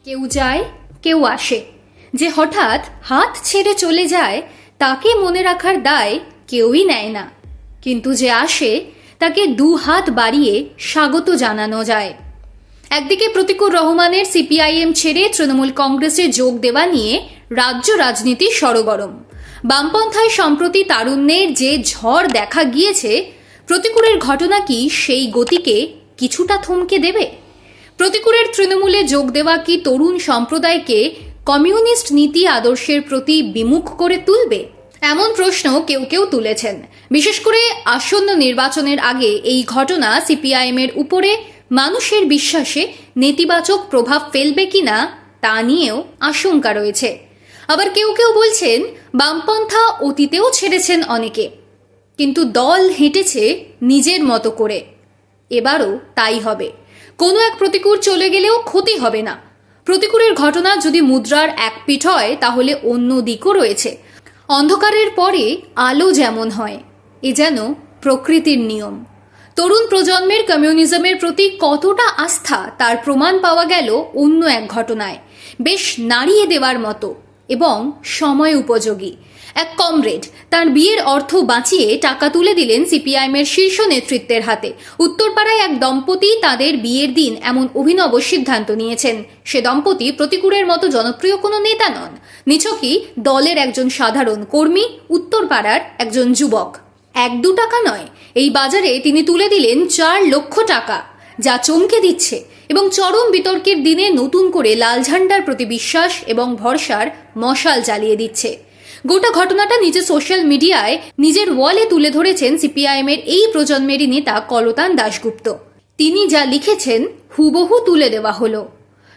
কেউ যায় কেউ আসে, যে হঠাৎ হাত ছেড়ে চলে যায় তাকে মনে রাখার দায় কেউই নেয় না, কিন্তু যে আসে তাকে দু হাত বাড়িয়ে স্বাগত জানানো যায়। একদিকে প্রতিকুর রহমানের সিপিআইএম ছেড়ে তৃণমূল কংগ্রেসে যোগ দেওয়া নিয়ে রাজ্য রাজনীতি সরগরম। বামপন্থায় সম্প্রতি তারুণ্যের যে ঝড় দেখা গিয়েছে, প্রতিকুরের ঘটনা কি সেই গতিকে কিছুটা থমকে দেবে? প্রতিকুরের তৃণমূলে যোগ দেওয়া কি তরুণ সম্প্রদায়কে কমিউনিস্ট নীতি আদর্শের প্রতি বিমুখ করে তুলবে? এমন প্রশ্ন কেউ কেউ তুলেছেন। বিশেষ করে আসন্ন নির্বাচনের আগে এই ঘটনা সিপিআইএম এর উপরে মানুষের বিশ্বাসে নেতিবাচক প্রভাব ফেলবে কিনা তা নিয়েও আশঙ্কা রয়েছে। আবার কেউ কেউ বলছেন বামপন্থা অতীতেও ছেড়েছেন অনেকে, কিন্তু দল হেঁটেছে নিজের মতো করে, এবারও তাই হবে। কোনো এক প্রতিকূল চলে গেলেও ক্ষতি হবে না। প্রতিকূলের ঘটনা যদি মুদ্রার এক পিঠ হয়, তাহলে অন্য দিকও রয়েছে। অন্ধকারের পরে আলো যেমন হয়, এ যেন প্রকৃতির নিয়ম। তরুণ প্রজন্মের কমিউনিজমের প্রতি কতটা আস্থা তার প্রমাণ পাওয়া গেল অন্য এক ঘটনায়, বেশ নাড়িয়ে দেওয়ার মতো এবং সময় উপযোগী। এক কমরেড তার বিয়ের অর্থ বাঁচিয়ে টাকা তুলে দিলেন সিপিআইএম এর শীর্ষ নেতৃত্বের হাতে। উত্তরপাড়ায় এক দম্পতি তাদের বিয়ের দিন এমন অভিনব সিদ্ধান্ত নিয়েছেন। সে দম্পতি প্রতিকুরের মতো জনপ্রিয় কোনো নেতা নন, নিছকই দলের একজন সাধারণ কর্মী, উত্তরপাড়ার একজন যুবক। 1-2 টাকা নয়, এই বাজারে তিনি তুলে দিলেন 4 লক্ষ টাকা, যা চমকে দিচ্ছে এবং চরম বিতর্কের দিনে নতুন করে লাল ঝান্ডার প্রতি বিশ্বাস এবং ভরসার মশাল জ্বালিয়ে দিচ্ছে। গোটা ঘটনাটা নিজের সোশ্যাল মিডিয়ায় নিজের ওয়ালে তুলে ধরেছেন সিপিআইএম এর এই প্রজন্মেরই নেতা কলতান দাশগুপ্ত। তিনি যা লিখেছেন হুবহু তুলে দেওয়া হলো।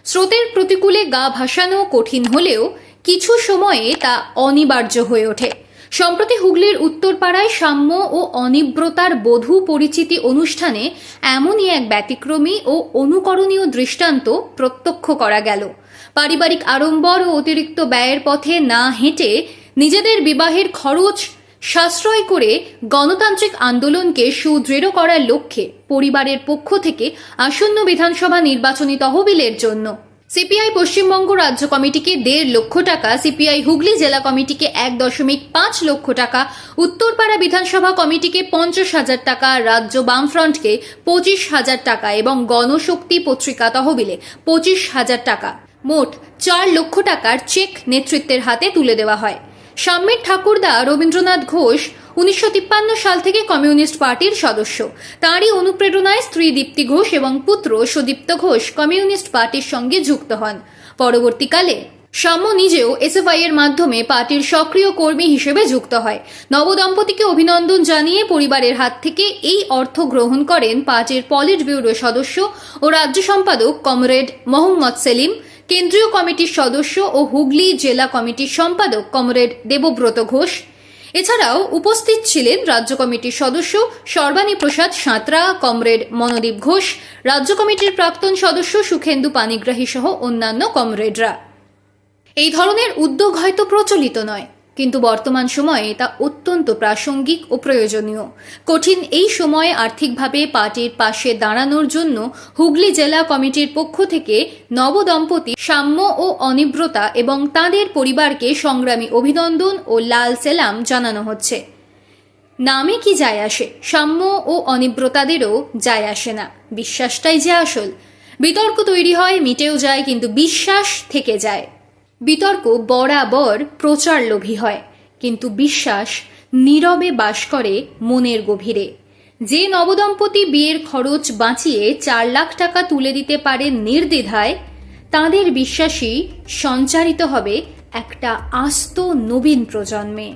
স্রোতের প্রতিকূলে গা ভাসানো কঠিন হলেও কিছু সময়ে তা অনিবার্য হয়ে ওঠে। সম্প্রতি হুগলির উত্তরপাড়ায় সাম্য ও অনিব্রতার বধূ পরিচিতি অনুষ্ঠানে এমনই এক ব্যতিক্রমী ও অনুকরণীয় দৃষ্টান্ত প্রত্যক্ষ করা গেল। পারিবারিক আড়ম্বর ও অতিরিক্ত ব্যয়ের পথে না হেঁটে নিজেদের বিবাহের খরচ সাশ্রয় করে গণতান্ত্রিক আন্দোলনকে সুদৃঢ় করার লক্ষ্যে পরিবারের পক্ষ থেকে আসন্ন বিধানসভা নির্বাচনী তহবিলের জন্য সিপিআই পশ্চিমবঙ্গ রাজ্য কমিটিকে 1.5 লক্ষ টাকা, সিপিআই হুগলি জেলা কমিটিকে 1.5 লক্ষ টাকা, উত্তরপাড়া বিধানসভা কমিটিকে 50,000 টাকা, রাজ্য বামফ্রন্টকে 25,000 টাকা এবং গণশক্তি পত্রিকা তহবিলে 25,000 টাকা, মোট 4 লক্ষ টাকার চেক নেতৃত্বের হাতে তুলে দেওয়া হয়। সাম্যের ঠাকুরদা রবীন্দ্রনাথ ঘোষ 1953 সাল থেকে কমিউনিস্ট পার্টির সদস্য। তাঁরই অনুপ্রেরণায় স্ত্রী দীপ্তি ঘোষ এবং পুত্র সুদীপ্ত ঘোষ কমিউনিস্ট পার্টির সঙ্গে যুক্ত হন। পরবর্তীকালে সাম্য নিজেও এসএফআই এর মাধ্যমে পার্টির সক্রিয় কর্মী হিসেবে যুক্ত হয়। নবদম্পতিকে অভিনন্দন জানিয়ে পরিবারের হাত থেকে এই অর্থ গ্রহণ করেন পার্টির পলিট ব্যুরো সদস্য ও রাজ্য সম্পাদক কমরেড মোহাম্মদ সেলিম, কেন্দ্রীয় কমিটির সদস্য ও হুগলি জেলা কমিটির সম্পাদক কমরেড দেবব্রত ঘোষ। এছাড়াও উপস্থিত ছিলেন রাজ্য কমিটির সদস্য সর্বাণী প্রসাদ সাঁতরা, কমরেড মনোদীপ ঘোষ, রাজ্য কমিটির প্রাক্তন সদস্য সুখেন্দু পানিগ্রাহী সহ অন্যান্য কমরেডরা। এই ধরনের উদ্যোগ হয়তো প্রচলিত নয়, কিন্তু বর্তমান সময়ে তা অত্যন্ত প্রাসঙ্গিক ও প্রয়োজনীয়। কঠিন এই সময়ে আর্থিকভাবে পার্টির পাশে দাঁড়ানোর জন্য হুগলি জেলা কমিটির পক্ষ থেকে নবদম্পতি সাম্য ও অনিব্রতা এবং তাঁদের পরিবারকে সংগ্রামী অভিনন্দন ও লাল সেলাম জানানো হচ্ছে। নামে কি যায় আসে, সাম্য ও অনিব্রতাদেরও যায় আসে না, বিশ্বাসটাই যে আসল। বিতর্ক তৈরি হয়, মিটেও যায়, কিন্তু বিশ্বাস থেকে যায়। বিতর্ক বরাবর প্রচার লোভী হয়, কিন্তু বিশ্বাস নীরবে বাস করে মনের গভীরে। যে নবদম্পতি বিয়ের খরচ বাঁচিয়ে 4 লাখ টাকা তুলে দিতে পারেন নির্দ্বিধায়, তাঁদের বিশ্বাসই সঞ্চারিত হবে একটা আস্ত নবীন প্রজন্মে।